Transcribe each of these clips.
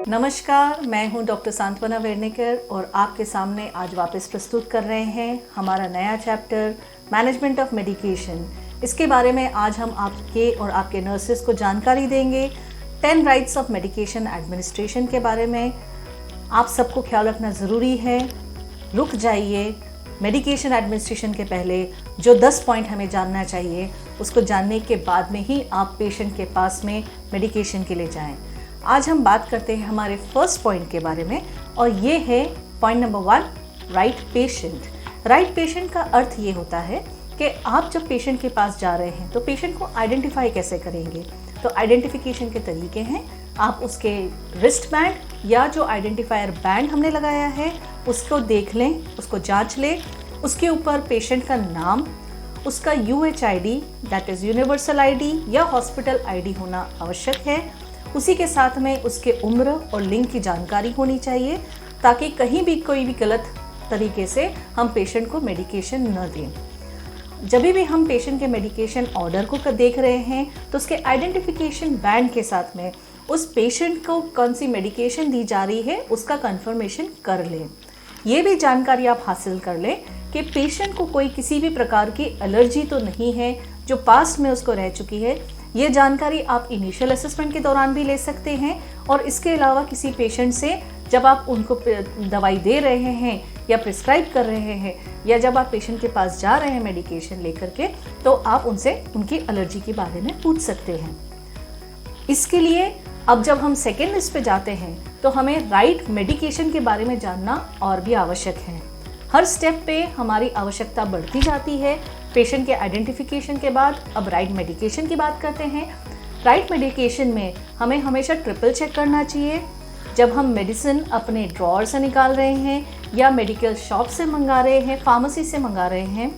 नमस्कार, मैं हूं डॉक्टर सांत्वना वेर्नेकर और आपके सामने आज वापस प्रस्तुत कर रहे हैं हमारा नया चैप्टर मैनेजमेंट ऑफ मेडिकेशन। इसके बारे में आज हम आपके और आपके नर्सेस को जानकारी देंगे 10 राइट्स ऑफ मेडिकेशन एडमिनिस्ट्रेशन के बारे में। आप सबको ख्याल रखना ज़रूरी है। रुक जाइए, मेडिकेशन एडमिनिस्ट्रेशन के पहले जो 10 पॉइंट हमें जानना चाहिए उसको जानने के बाद में ही आप पेशेंट के पास में मेडिकेशन के लिए जाएं। आज हम बात करते हैं हमारे फर्स्ट पॉइंट के बारे में और ये है point number 1, right patient. Right patient का अर्थ ये होता है कि आप जब पेशेंट के पास जा रहे हैं तो पेशेंट को आइडेंटिफाई कैसे करेंगे। तो आइडेंटिफिकेशन के तरीके हैं, आप उसके रिस्ट बैंड या जो आइडेंटिफायर बैंड हमने लगाया है उसको देख लें, उसको जांच लें। उसके ऊपर पेशेंट का नाम, उसका UHID that is universal ID या हॉस्पिटल ID होना आवश्यक है। उसी के साथ में उसके उम्र और लिंग की जानकारी होनी चाहिए ताकि कहीं भी कोई भी गलत तरीके से हम पेशेंट को मेडिकेशन न दें। जब भी हम पेशेंट के मेडिकेशन ऑर्डर को देख रहे हैं तो उसके आइडेंटिफिकेशन बैंड के साथ में उस पेशेंट को कौन सी मेडिकेशन दी जा रही है उसका कंफर्मेशन कर लें। ये भी जानकारी आप हासिल कर लें कि पेशेंट को कोई किसी भी प्रकार की एलर्जी तो नहीं है जो पास्ट में उसको रह चुकी है। ये जानकारी आप इनिशियल असेसमेंट के दौरान भी ले सकते हैं और इसके अलावा किसी पेशेंट से जब आप उनको दवाई दे रहे हैं या प्रिस्क्राइब कर रहे हैं या जब आप पेशेंट के पास जा रहे हैं मेडिकेशन लेकर के तो आप उनसे उनकी एलर्जी के बारे में पूछ सकते हैं। इसके लिए अब जब हम सेकेंड लिस्ट पे जाते हैं तो हमें राइट मेडिकेशन के बारे में जानना और भी आवश्यक है। हर स्टेप पे हमारी आवश्यकता बढ़ती जाती है। पेशेंट के आइडेंटिफिकेशन के बाद अब राइट मेडिकेशन की बात करते हैं। राइट मेडिकेशन में हमें हमेशा ट्रिपल चेक करना चाहिए। जब हम मेडिसिन अपने ड्रॉअर से निकाल रहे हैं या मेडिकल शॉप से मंगा रहे हैं, फार्मेसी से मंगा रहे हैं,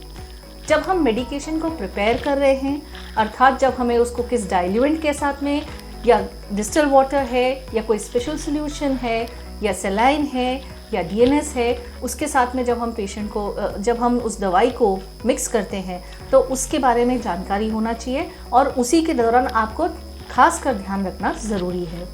जब हम मेडिकेशन को प्रिपेयर कर रहे हैं अर्थात जब हमें उसको किस डाइल्यूएंट के साथ में या डिस्टिल वाटर है या कोई स्पेशल सोल्यूशन है या सेलाइन है या DNS है, उसके साथ में जब हम पेशेंट को जब हम उस दवाई को मिक्स करते हैं तो उसके बारे में जानकारी होना चाहिए और उसी के दौरान आपको खास कर ध्यान रखना ज़रूरी है।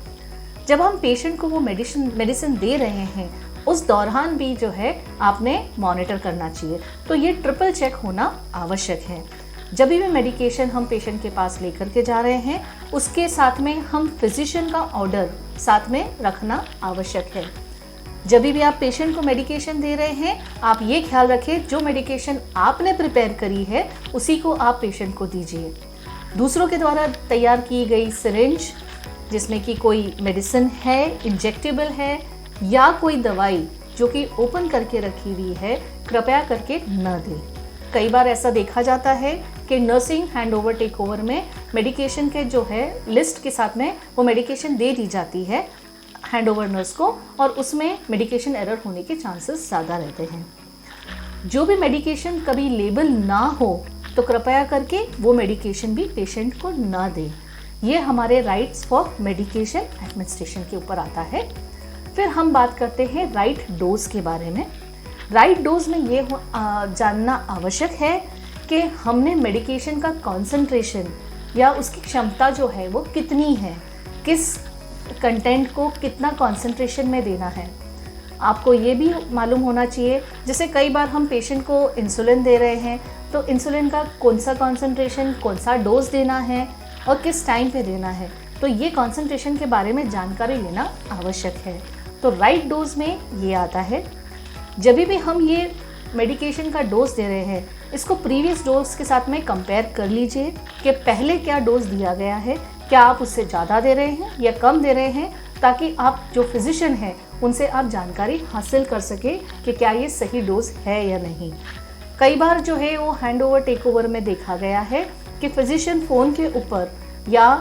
जब हम पेशेंट को वो मेडिसिन दे रहे हैं उस दौरान भी जो है आपने मॉनिटर करना चाहिए। तो ये ट्रिपल चेक होना आवश्यक है। जब भी मेडिकेशन हम पेशेंट के पास लेकर के जा रहे हैं उसके साथ में हम फिजिशियन का ऑर्डर साथ में रखना आवश्यक है। जब भी आप पेशेंट को मेडिकेशन दे रहे हैं आप ये ख्याल रखें जो मेडिकेशन आपने प्रिपेयर करी है उसी को आप पेशेंट को दीजिए। दूसरों के द्वारा तैयार की गई सिरिंज जिसमें कि कोई मेडिसिन है, इंजेक्टेबल है या कोई दवाई जो कि ओपन करके रखी हुई है कृपया करके न दें। कई बार ऐसा देखा जाता है कि नर्सिंग हैंडओवर टेक ओवर में मेडिकेशन के जो है लिस्ट के साथ में वो मेडिकेशन दे दी जाती है हैंडओवर नर्स को और उसमें मेडिकेशन एरर होने के चांसेस ज़्यादा रहते हैं। जो भी मेडिकेशन कभी लेबल ना हो तो कृपया करके वो मेडिकेशन भी पेशेंट को ना दें। ये हमारे राइट्स फॉर मेडिकेशन एडमिनिस्ट्रेशन के ऊपर आता है। फिर हम बात करते हैं राइट डोज के बारे में। राइट डोज में ये जानना आवश्यक है कि हमने मेडिकेशन का कॉन्सेंट्रेशन या उसकी क्षमता जो है वो कितनी है, किस कंटेंट को कितना कॉन्सेंट्रेशन में देना है। आपको ये भी मालूम होना चाहिए जैसे कई बार हम पेशेंट को इंसुलिन दे रहे हैं तो इंसुलिन का कौन सा कॉन्सेंट्रेशन, कौन सा डोज देना है और किस टाइम पे देना है। तो ये कॉन्सेंट्रेशन के बारे में जानकारी लेना आवश्यक है। तो राइट डोज में ये आता है। जब भी हम ये मेडिकेशन का डोज दे रहे हैं इसको प्रीवियस डोज के साथ में कंपेयर कर लीजिए कि पहले क्या डोज दिया गया है, क्या आप उससे ज़्यादा दे रहे हैं या कम दे रहे हैं, ताकि आप जो फिजिशियन हैं उनसे आप जानकारी हासिल कर सकें कि क्या ये सही डोज है या नहीं। कई बार जो है वो हैंडओवर टेक ओवर में देखा गया है कि फिजिशियन फ़ोन के ऊपर या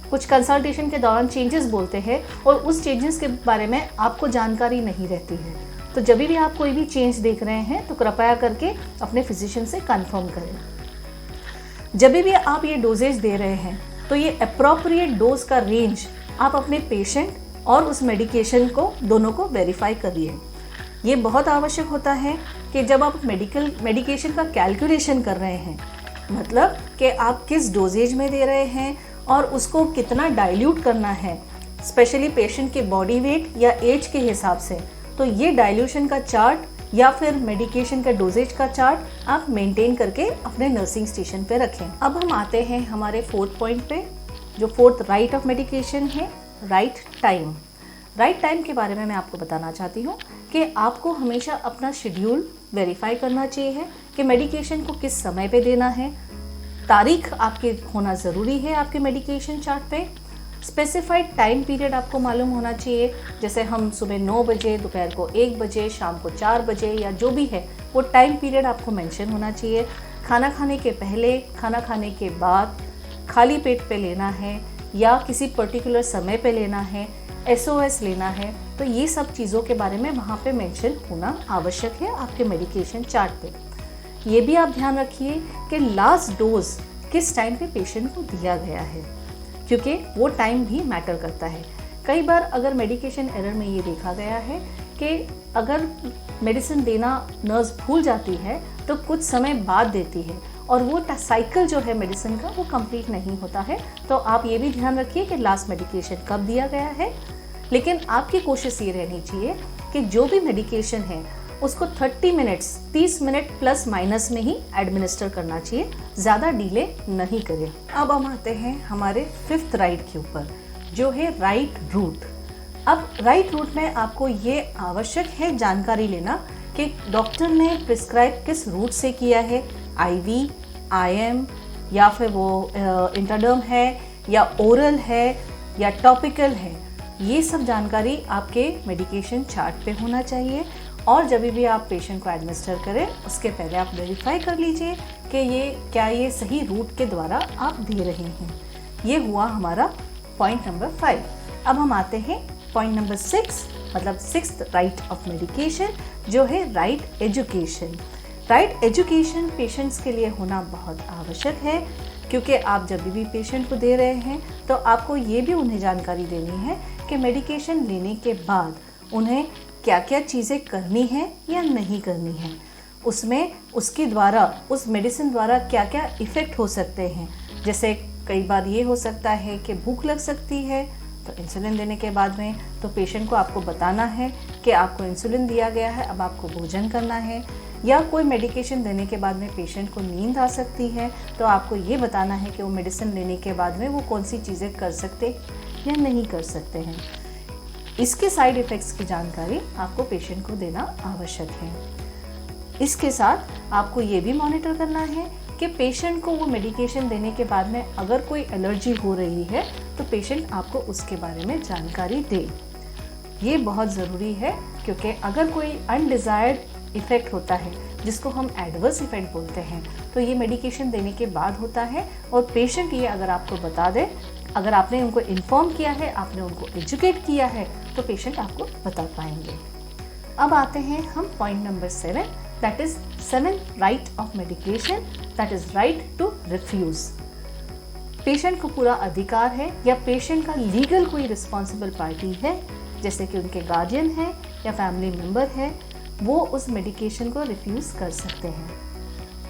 कुछ कंसल्टेशन के दौरान चेंजेस बोलते हैं और उस चेंजेस के बारे में आपको जानकारी नहीं रहती है। तो जब भी आप कोई भी चेंज देख रहे हैं तो कृपया करके अपने फिजिशियन से कंफर्म करें। जब भी आप ये डोजेज दे रहे हैं तो ये अप्रोप्रिएट डोज का रेंज आप अपने पेशेंट और उस मेडिकेशन को दोनों को वेरीफाई करिए। ये बहुत आवश्यक होता है कि जब आप मेडिकेशन का कैलकुलेशन कर रहे हैं मतलब कि आप किस डोजेज में दे रहे हैं और उसको कितना डाइल्यूट करना है स्पेशली पेशेंट के बॉडी वेट या एज के हिसाब से, तो ये डाइल्यूशन का चार्ट या फिर मेडिकेशन का डोजेज का चार्ट आप मेंटेन करके अपने नर्सिंग स्टेशन पे रखें। अब हम आते हैं हमारे 4th पॉइंट पे, जो 4th राइट ऑफ मेडिकेशन है, राइट टाइम। राइट टाइम के बारे में मैं आपको बताना चाहती हूँ कि आपको हमेशा अपना शेड्यूल वेरीफाई करना चाहिए कि मेडिकेशन को किस समय पे देना है। तारीख आपके होना ज़रूरी है आपके मेडिकेशन चार्ट पे। स्पेसिफाइड टाइम पीरियड आपको मालूम होना चाहिए, जैसे हम सुबह 9 बजे, दोपहर को 1 बजे, शाम को 4 बजे या जो भी है वो टाइम पीरियड आपको मेंशन होना चाहिए। खाना खाने के पहले, खाना खाने के बाद, खाली पेट पे लेना है या किसी पर्टिकुलर समय पे लेना है, SOS लेना है, तो ये सब चीज़ों के बारे में वहाँ पे मेंशन होना आवश्यक है आपके मेडिकेशन चार्ट पे। ये भी आप ध्यान रखिए कि लास्ट डोज किस टाइम पे पेशेंट को दिया गया है, क्योंकि वो टाइम भी मैटर करता है। कई बार अगर मेडिकेशन एरर में ये देखा गया है कि अगर मेडिसिन देना नर्स भूल जाती है तो कुछ समय बाद देती है और वो साइकिल जो है मेडिसिन का वो कंप्लीट नहीं होता है। तो आप ये भी ध्यान रखिए कि लास्ट मेडिकेशन कब दिया गया है। लेकिन आपकी कोशिश ये रहनी चाहिए कि जो भी मेडिकेशन है उसको 30 मिनट्स, 30 मिनट प्लस माइनस में ही एडमिनिस्टर करना चाहिए, ज़्यादा डिले नहीं करें। अब हम आते हैं हमारे 5th राइट के ऊपर, जो है राइट रूट। अब राइट रूट में आपको ये आवश्यक है जानकारी लेना कि डॉक्टर ने प्रिस्क्राइब किस रूट से किया है, IV, IM या फिर वो इंट्राडर्म है या ओरल है या टॉपिकल है। ये सब जानकारी आपके मेडिकेशन चार्ट पे होना चाहिए। और जब भी आप पेशेंट को एडमिनिस्टर करें उसके पहले आप वेरीफाई कर लीजिए कि ये सही रूट के द्वारा आप दे रहे हैं। ये हुआ हमारा पॉइंट नंबर 5। अब हम आते हैं पॉइंट नंबर 6, मतलब 6th राइट ऑफ मेडिकेशन, जो है right education. Right education patients के लिए होना बहुत आवश्यक है, क्योंकि आप जब भी पेशेंट को दे रहे हैं तो आपको ये भी उन्हें जानकारी देनी है कि मेडिकेशन लेने के बाद उन्हें क्या क्या चीज़ें करनी है या नहीं करनी है, उसमें उसके द्वारा, उस मेडिसिन द्वारा क्या क्या इफ़ेक्ट हो सकते हैं। जैसे कई बार ये हो सकता है कि भूख लग सकती है, तो इंसुलिन देने के बाद में तो पेशेंट को आपको बताना है कि आपको इंसुलिन दिया गया है, अब आपको भोजन करना है। या कोई मेडिकेशन देने के बाद में पेशेंट को नींद आ सकती है, तो आपको ये बताना है कि वो मेडिसिन लेने के बाद में वो कौन सी चीज़ें कर सकते या नहीं कर सकते हैं। इसके साइड इफ़ेक्ट्स की जानकारी आपको पेशेंट को देना आवश्यक है। इसके साथ आपको ये भी मॉनिटर करना है कि पेशेंट को वो मेडिकेशन देने के बाद में अगर कोई एलर्जी हो रही है तो पेशेंट आपको उसके बारे में जानकारी दे। ये बहुत ज़रूरी है, क्योंकि अगर कोई अनडिज़ायर्ड इफ़ेक्ट होता है जिसको हम एडवर्स इफ़ेक्ट बोलते हैं, तो ये मेडिकेशन देने के बाद होता है। और पेशेंट ये अगर आपको बता दे, अगर आपने उनको इन्फॉर्म किया है, आपने उनको एजुकेट किया है, तो पेशेंट आपको बता पाएंगे। अब आते हैं हम point number 7, that is 7th right of medication, that is right to refuse. Patient को पूरा अधिकार है या पेशेंट का लीगल कोई रिस्पॉन्सिबल पार्टी है, जैसे कि उनके गार्जियन है या फैमिली मेम्बर है, वो उस मेडिकेशन को रिफ्यूज़ कर सकते हैं।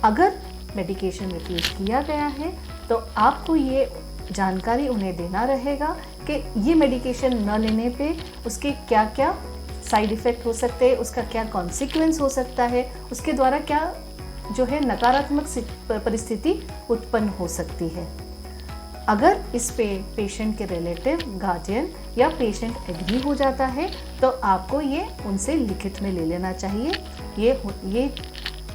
अगर मेडिकेशन रिफ्यूज़ किया गया है तो आपको ये जानकारी उन्हें देना रहेगा कि ये मेडिकेशन न लेने पे उसके क्या क्या साइड इफ़ेक्ट हो सकते हैं, उसका क्या कॉन्सिक्वेंस हो सकता है, उसके द्वारा क्या जो है नकारात्मक परिस्थिति उत्पन्न हो सकती है। अगर इस पे पेशेंट के रिलेटिव, गार्जियन या पेशेंट एग्री हो जाता है तो आपको ये उनसे लिखित में ले लेना चाहिए। ये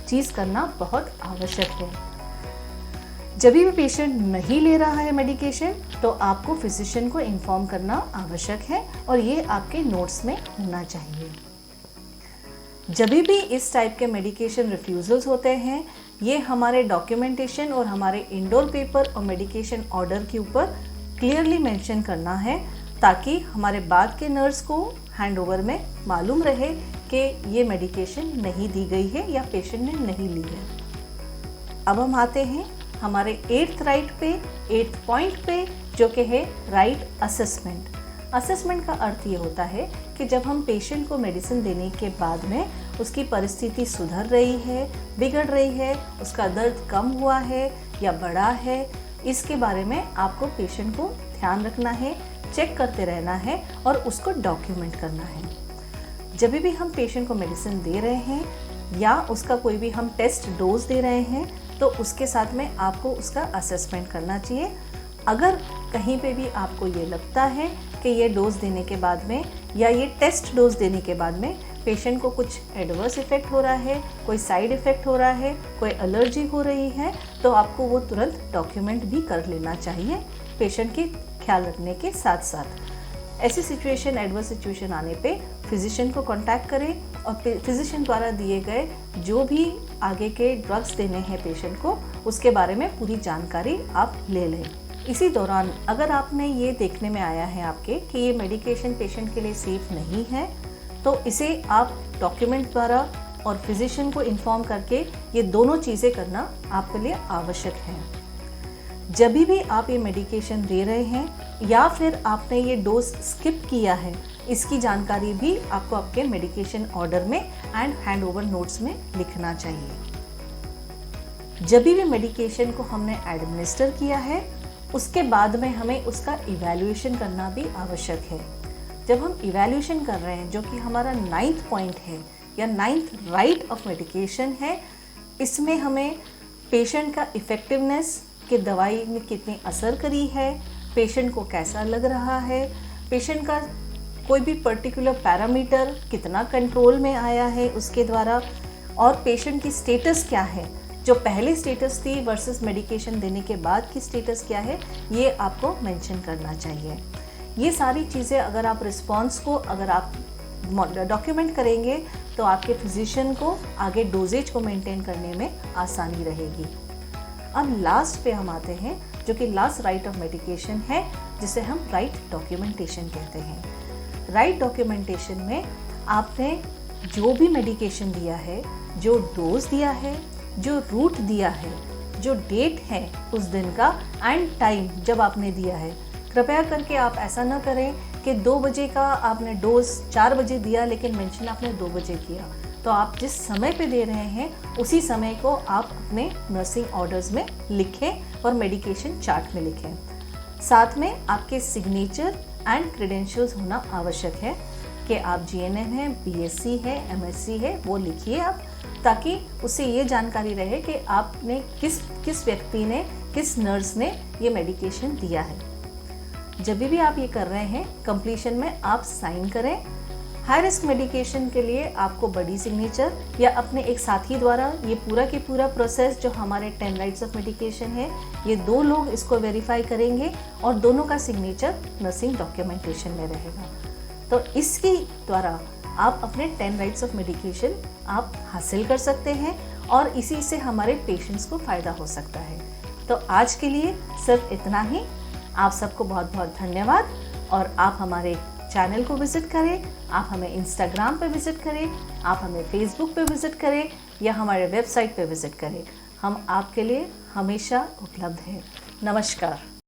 चीज़ करना बहुत आवश्यक है। जब भी पेशेंट नहीं ले रहा है मेडिकेशन तो आपको फिजिशियन को इन्फॉर्म करना आवश्यक है और ये आपके नोट्स में होना चाहिए। जब भी इस टाइप के मेडिकेशन रिफ्यूज़ल्स होते हैं, ये हमारे डॉक्यूमेंटेशन और हमारे इंडोर पेपर और मेडिकेशन ऑर्डर के ऊपर क्लियरली मेंशन करना है, ताकि हमारे बाद के नर्स को हैंडओवर में मालूम रहे कि ये मेडिकेशन नहीं दी गई है या पेशेंट ने नहीं ली है। अब हम आते हैं हमारे 8th राइट पे, 8th पॉइंट पे, जो कि है राइट असेसमेंट। असेसमेंट का अर्थ ये होता है कि जब हम पेशेंट को मेडिसिन देने के बाद में उसकी परिस्थिति सुधर रही है, बिगड़ रही है, उसका दर्द कम हुआ है या बढ़ा है, इसके बारे में आपको पेशेंट को ध्यान रखना है, चेक करते रहना है और उसको डॉक्यूमेंट करना है। जब भी हम पेशेंट को मेडिसिन दे रहे हैं या उसका कोई भी हम टेस्ट डोज दे रहे हैं तो उसके साथ में आपको उसका असेसमेंट करना चाहिए। अगर कहीं पे भी आपको ये लगता है कि ये डोज देने के बाद में या ये टेस्ट डोज देने के बाद में पेशेंट को कुछ एडवर्स इफेक्ट हो रहा है, कोई साइड इफ़ेक्ट हो रहा है, कोई एलर्जी हो रही है, तो आपको वो तुरंत डॉक्यूमेंट भी कर लेना चाहिए पेशेंट के ख्याल रखने के साथ साथ। ऐसी सिचुएशन, एडवर्स सिचुएशन आने पे फिजिशियन को कांटेक्ट करें और फिजिशियन द्वारा दिए गए जो भी आगे के ड्रग्स देने हैं पेशेंट को, उसके बारे में पूरी जानकारी आप ले लें। इसी दौरान अगर आपने ये देखने में आया है आपके कि ये मेडिकेशन पेशेंट के लिए सेफ़ नहीं है, तो इसे आप डॉक्यूमेंट द्वारा और फिजिशियन को इन्फॉर्म करके ये दोनों चीज़ें करना आपके लिए आवश्यक है। जब भी आप ये मेडिकेशन दे रहे हैं या फिर आपने ये डोज स्किप किया है, इसकी जानकारी भी आपको आपके मेडिकेशन ऑर्डर में एंड हैंडओवर नोट्स में लिखना चाहिए। जब भी मेडिकेशन को हमने एडमिनिस्टर किया है उसके बाद में हमें उसका इवैल्यूएशन करना भी आवश्यक है। जब हम इवैल्यूएशन कर रहे हैं, जो कि हमारा 9th पॉइंट है या 9th राइट ऑफ मेडिकेशन है, इसमें हमें पेशेंट का इफ़ेक्टिवनेस कि दवाई में कितनी असर करी है, पेशेंट को कैसा लग रहा है, पेशेंट का कोई भी पर्टिकुलर पैरामीटर कितना कंट्रोल में आया है उसके द्वारा, और पेशेंट की स्टेटस क्या है, जो पहले स्टेटस थी वर्सेस मेडिकेशन देने के बाद की स्टेटस क्या है, ये आपको मेंशन करना चाहिए। ये सारी चीज़ें अगर आप रिस्पॉन्स को अगर आप डॉक्यूमेंट करेंगे तो आपके फिजिशियन को आगे डोजेज को मेंटेन करने में आसानी रहेगी। अब लास्ट पे हम आते हैं, जो कि लास्ट राइट ऑफ मेडिकेशन है, जिसे हम राइट डॉक्यूमेंटेशन कहते हैं। राइट डॉक्यूमेंटेशन में आपने जो भी मेडिकेशन दिया है, जो डोज दिया है, जो रूट दिया है, जो डेट है उस दिन का एंड टाइम जब आपने दिया है, कृपया करके आप ऐसा ना करें कि 2 बजे का आपने डोज 4 बजे दिया लेकिन मेंशन आपने 2 बजे किया। तो आप जिस समय पे दे रहे हैं उसी समय को आप अपने नर्सिंग ऑर्डर्स में लिखें और मेडिकेशन चार्ट में लिखें। साथ में आपके सिग्नेचर एंड क्रेडेंशियल्स होना आवश्यक है कि आप जीएनएम है, बीएससी है, एमएससी है, वो लिखिए आप, ताकि उससे ये जानकारी रहे कि आपने किस व्यक्ति ने, किस नर्स ने ये मेडिकेशन दिया है। जब भी आप ये कर रहे हैं, कंप्लीशन में आप साइन करें। हाई रिस्क मेडिकेशन के लिए आपको बड़ी सिग्नेचर या अपने एक साथी द्वारा ये पूरा की पूरा प्रोसेस, जो हमारे 10 राइट्स ऑफ मेडिकेशन है, ये 2 लोग इसको वेरीफाई करेंगे और दोनों का सिग्नेचर नर्सिंग डॉक्यूमेंटेशन में रहेगा। तो इसके द्वारा आप अपने 10 राइट्स ऑफ मेडिकेशन आप हासिल कर सकते हैं और इसी से हमारे पेशेंट्स को फ़ायदा हो सकता है। तो आज के लिए सिर्फ इतना ही। आप सबको बहुत बहुत धन्यवाद, और आप हमारे चैनल को विज़िट करें, आप हमें इंस्टाग्राम पे विज़िट करें, आप हमें फेसबुक पे विज़िट करें या हमारे वेबसाइट पे विज़िट करें। हम आपके लिए हमेशा उपलब्ध हैं। नमस्कार।